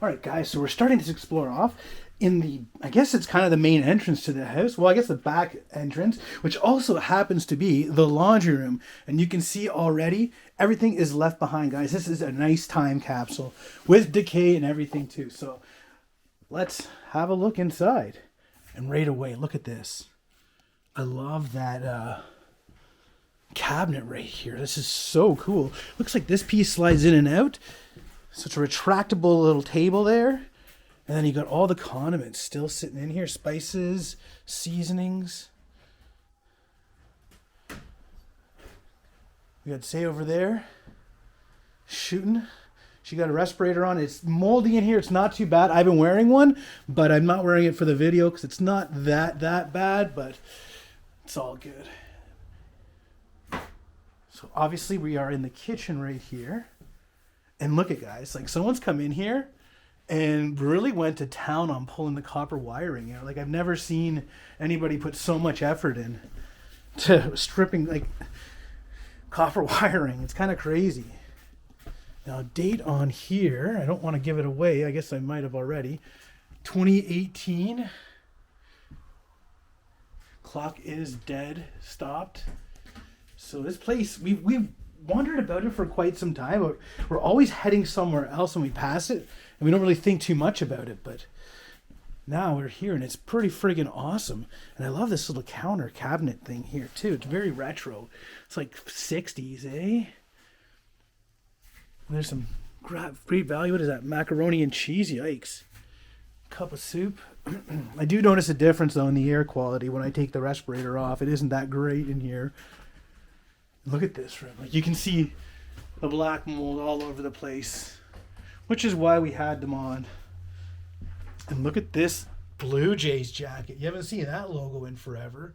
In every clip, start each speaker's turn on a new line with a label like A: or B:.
A: All right, guys, so we're starting to explore off in the, I guess it's kind of the main entrance to the house. Well, I guess the back entrance, which also happens to be the laundry room. And you can see already everything is left behind, guys. This is a nice time capsule with decay and everything too. So let's have a look inside. And right away, look at this. I love that cabinet right here. This is so cool. Looks like this piece slides in and out. Such a retractable little table there. And then you got all the condiments still sitting in here. Spices, seasonings. We got Say over there. Shooting. She got a respirator on. It's moldy in here. It's not too bad. I've been wearing one, but I'm not wearing it for the video because it's not that bad, but it's all good. So obviously we are in the kitchen right here. And look at, guys, like someone's come in here and really went to town on pulling the copper wiring out. Like I've never seen anybody put so much effort in to stripping like copper wiring. It's kind of crazy. Now date on here, I don't want to give it away. I guess I might have already. 2018. Clock is dead, stopped. So this place, we've wondered about it for quite some time, but we're always heading somewhere else when we pass it, and we don't really think too much about it. But now we're here, and it's pretty friggin' awesome. And I love this little counter cabinet thing here too. It's very retro. It's like 60s, eh? There's some great value. What is that? Macaroni and cheese. Yikes. Cup of soup. I do notice a difference though in the air quality when I take the respirator off. It isn't that great in here. Look at this room. Like you can see the black mold all over the place, which is why we had them on. And look at this Blue Jays jacket. You haven't seen that logo in forever.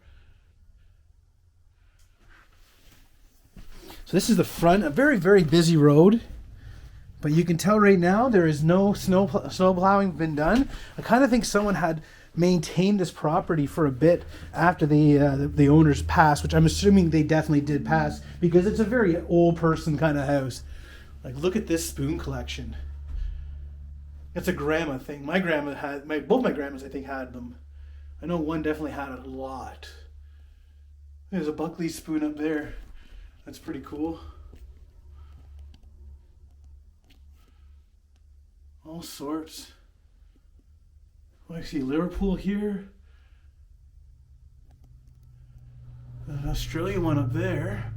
A: So this is the front, a very, very busy road. But you can tell right now there is no snow plowing been done. I kind of think someone had maintained this property for a bit after the owners passed, which I'm assuming they definitely did pass because it's a very old person kind of house. Like look at this spoon collection. It's a grandma thing. My grandma had both my grandmas I think had them. I know one definitely had a lot. There's a Buckley spoon up there. That's pretty cool. All sorts. I see Liverpool here. An Australian one up there.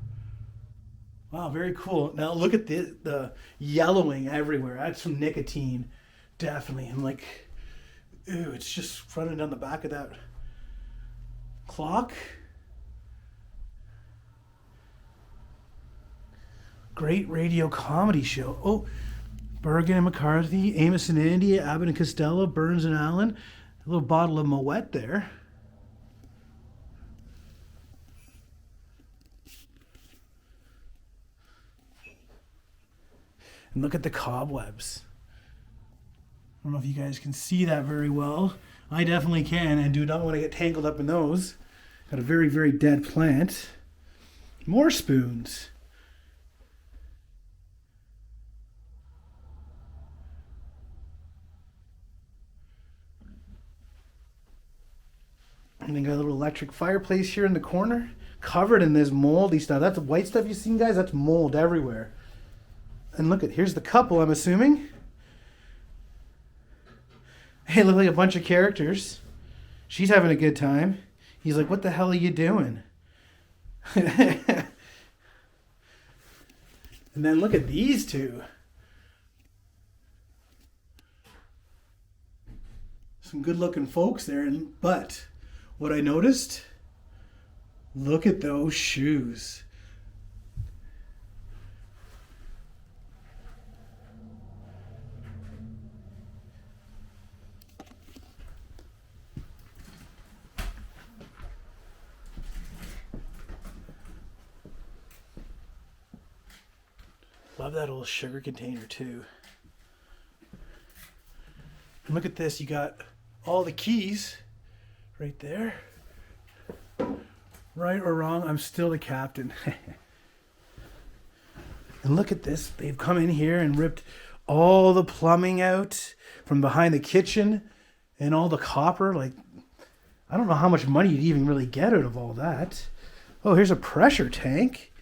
A: Wow, very cool. Now look at the yellowing everywhere. That's from nicotine, definitely. And like, ew, it's just running down the back of that clock. Great radio comedy show. Oh, Bergen and McCarthy, Amos and Andy, Abbott and Costello, Burns and Allen. A little bottle of Moet there. And look at the cobwebs. I don't know if you guys can see that very well. I definitely can and do not want to get tangled up in those. Got a very, very dead plant. More spoons. And then got a little electric fireplace here in the corner, covered in this moldy stuff. That's white stuff you've seen, guys. That's mold everywhere. And look at, here's the couple, I'm assuming. Hey, look like a bunch of characters. She's having a good time. He's like, what the hell are you doing? And then look at these two. Some good looking folks there, but what I noticed, look at those shoes. Love that old sugar container too. And look at this, you got all the keys right there. Right or wrong, I'm still the captain. And look at this. They've come in here and ripped all the plumbing out from behind the kitchen and all the copper. Like, I don't know how much money you'd even really get out of all that. Oh, here's a pressure tank.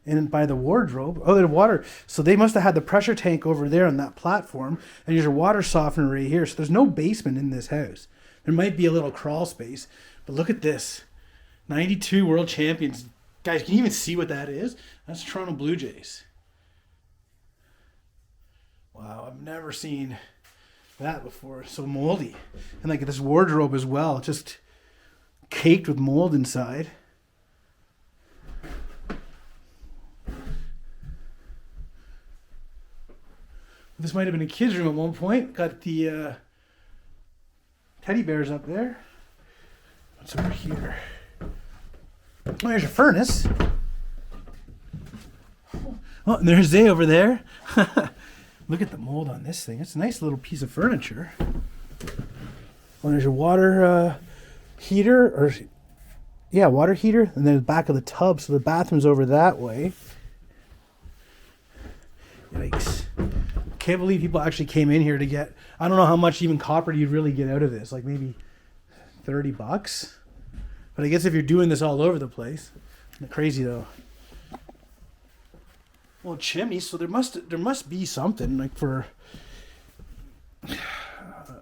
A: And by the wardrobe. Oh, the water. So they must have had the pressure tank over there on that platform. And here's a water softener right here. So there's no basement in this house. There might be a little crawl space. But look at this. 92 world champions. Guys, can you even see what that is? That's Toronto Blue Jays. Wow, I've never seen that before. So moldy. And like this wardrobe as well. Just caked with mold inside. This might have been a kid's room at one point. Got the teddy bears up there. What's over here? Oh, there's your furnace. Oh, and there's Zay over there. Look at the mold on this thing. It's a nice little piece of furniture. Oh, there's your water heater. Water heater. And then the back of the tub. So the bathroom's over that way. Yikes. Can't believe people actually came in here to get, I don't know how much even copper you'd really get out of this, like maybe $30. But I guess if you're doing this all over the place, crazy though. Well, chimney, so there must be something like for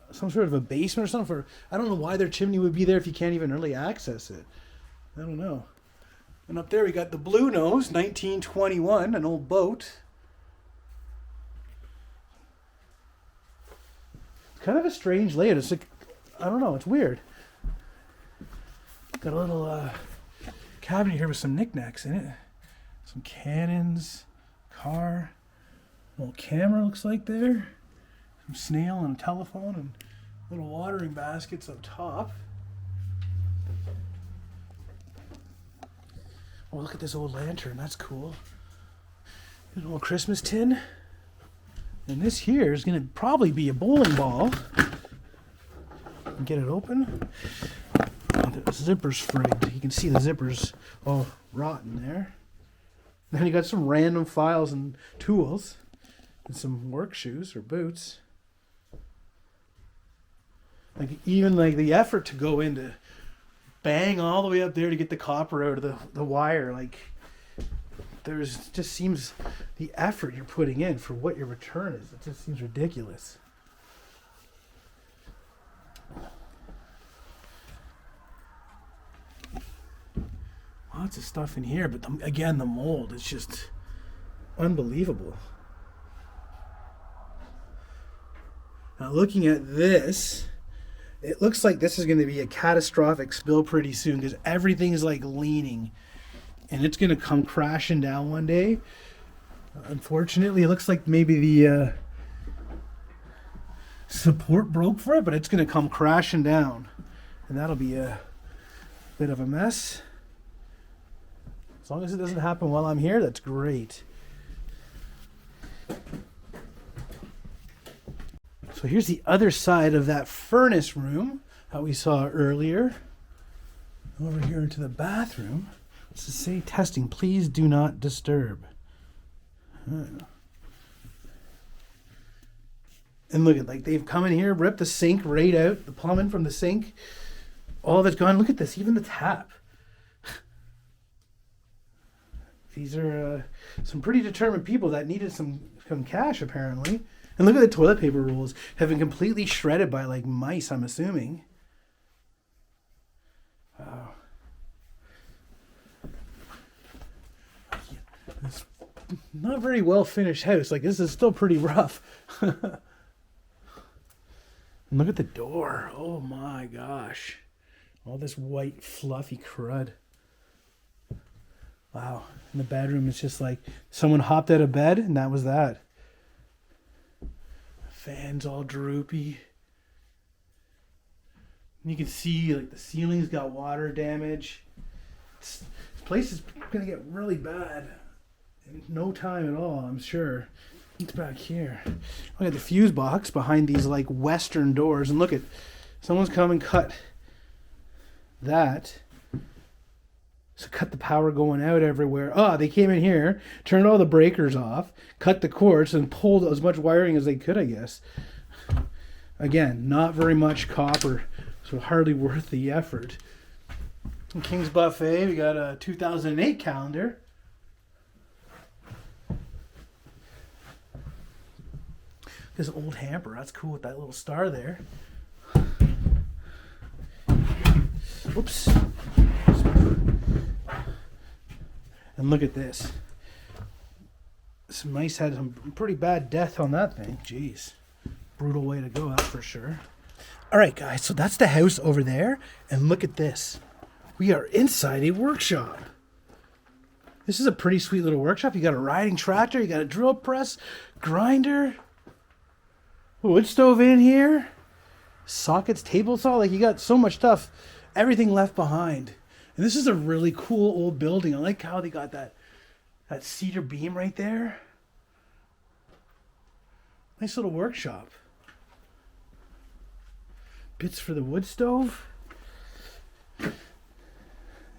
A: some sort of a basement or something. For I don't know why their chimney would be there if you can't even really access it. I don't know. And up there we got the Blue Nose, 1921, an old boat. Kind of a strange layout. It's like, I don't know, it's weird. Got a little cabinet here with some knickknacks in it. Some cannons, car, little camera looks like there. Some snail and a telephone and little watering baskets up top. Oh, look at this old lantern, that's cool. An old Christmas tin. And this here is going to probably be a bowling ball. Get it open. Oh, the zipper's frayed. You can see the zipper's all rotten there. Then you got some random files and tools. And some work shoes or boots. Like even like the effort to go in to bang all the way up there to get the copper out of the wire. Like there's just seems the effort you're putting in for what your return is. It just seems ridiculous. Lots of stuff in here, but again, the mold is just unbelievable. Now looking at this, it looks like this is going to be a catastrophic spill pretty soon because everything is like leaning. And it's going to come crashing down one day. Unfortunately, it looks like maybe the support broke for it, but it's going to come crashing down. And that'll be a bit of a mess. As long as it doesn't happen while I'm here, that's great. So here's the other side of that furnace room that we saw earlier. Over here into the bathroom. Does it say testing? Please do not disturb. And look at, like, they've come in here, ripped the sink right out, the plumbing from the sink. All that's gone. Look at this, even the tap. These are some pretty determined people that needed some cash, apparently. And look at the toilet paper rolls. Have been completely shredded by, like, mice, I'm assuming. Wow. It's not very well finished house. Like, this is still pretty rough. And look at the door. Oh my gosh. All this white fluffy crud. Wow. And the bedroom is just like someone hopped out of bed and that was that. Fans all droopy. And you can see like the ceiling's got water damage. This place is going to get really bad. In no time at all, I'm sure. It's back here. Look at the fuse box behind these like western doors. And look at, someone's come and cut that. So cut the power going out everywhere. Oh, they came in here, turned all the breakers off, cut the cords, and pulled as much wiring as they could, I guess. Again, not very much copper, so hardly worth the effort. In King's Buffet, we got a 2008 calendar. This old hamper, that's cool with that little star there. Oops. And look at this. Some mice had some pretty bad death on that thing. Jeez. Brutal way to go, that's for sure. All right, guys, so that's the house over there. And look at this. We are inside a workshop. This is a pretty sweet little workshop. You got a riding tractor. You got a drill press, grinder, wood stove in here, sockets, table saw. Like, you got so much stuff. Everything left behind. And this is a really cool old building. I like how they got that cedar beam right there. Nice little workshop. Bits for the wood stove. And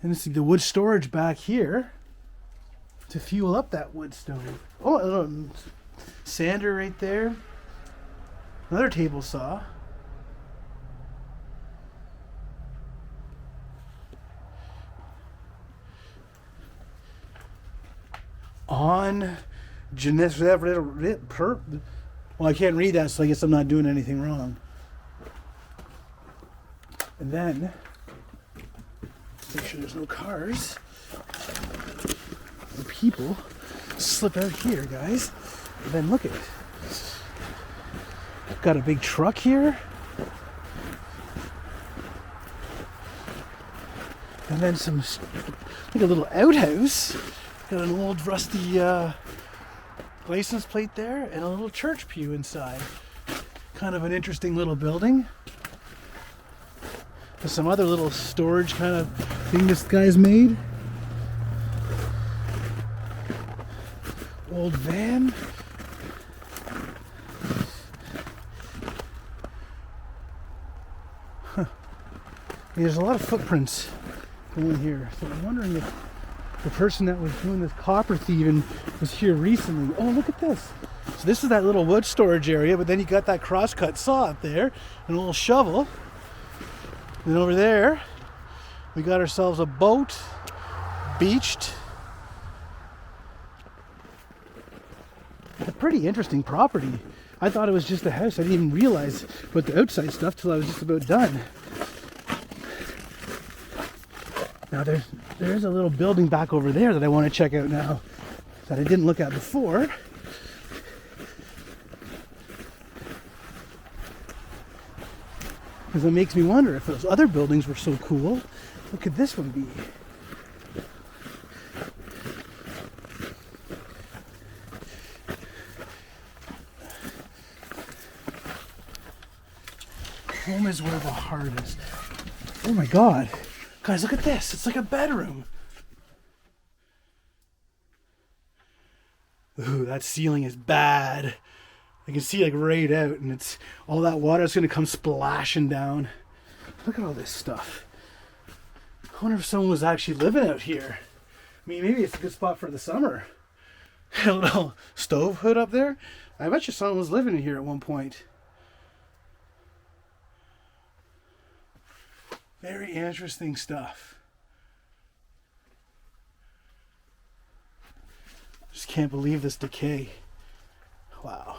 A: this is the wood storage back here to fuel up that wood stove. Oh, a little sander right there. Another table saw. On well, I can't read that, so I guess I'm not doing anything wrong. And then make sure there's no cars or people slip out here, guys. And then look at it. Got a big truck here. And then some, like a little outhouse. Got an old rusty license plate there and a little church pew inside. Kind of an interesting little building. There's some other little storage kind of thing this guy's made. Old van. Huh. There's a lot of footprints going here. So I'm wondering if the person that was doing this copper thieving was here recently. Oh, look at this. So this is that little wood storage area, but then you got that crosscut saw up there and a little shovel. And over there, we got ourselves a boat, beached. A pretty interesting property. I thought it was just a house. I didn't even realize about the outside stuff till I was just about done. Now there's a little building back over there that I want to check out now that I didn't look at before. Because it makes me wonder if those other buildings were so cool, what could this one be? Home is where the heart is. Oh my God. Guys, look at this. It's like a bedroom. Ooh, that ceiling is bad. I can see like right out, and it's all that water is going to come splashing down. Look at all this stuff. I wonder if someone was actually living out here. I mean, maybe it's a good spot for the summer. A little stove hood up there. I bet you someone was living in here at one point. Very interesting stuff. Just can't believe this decay. Wow.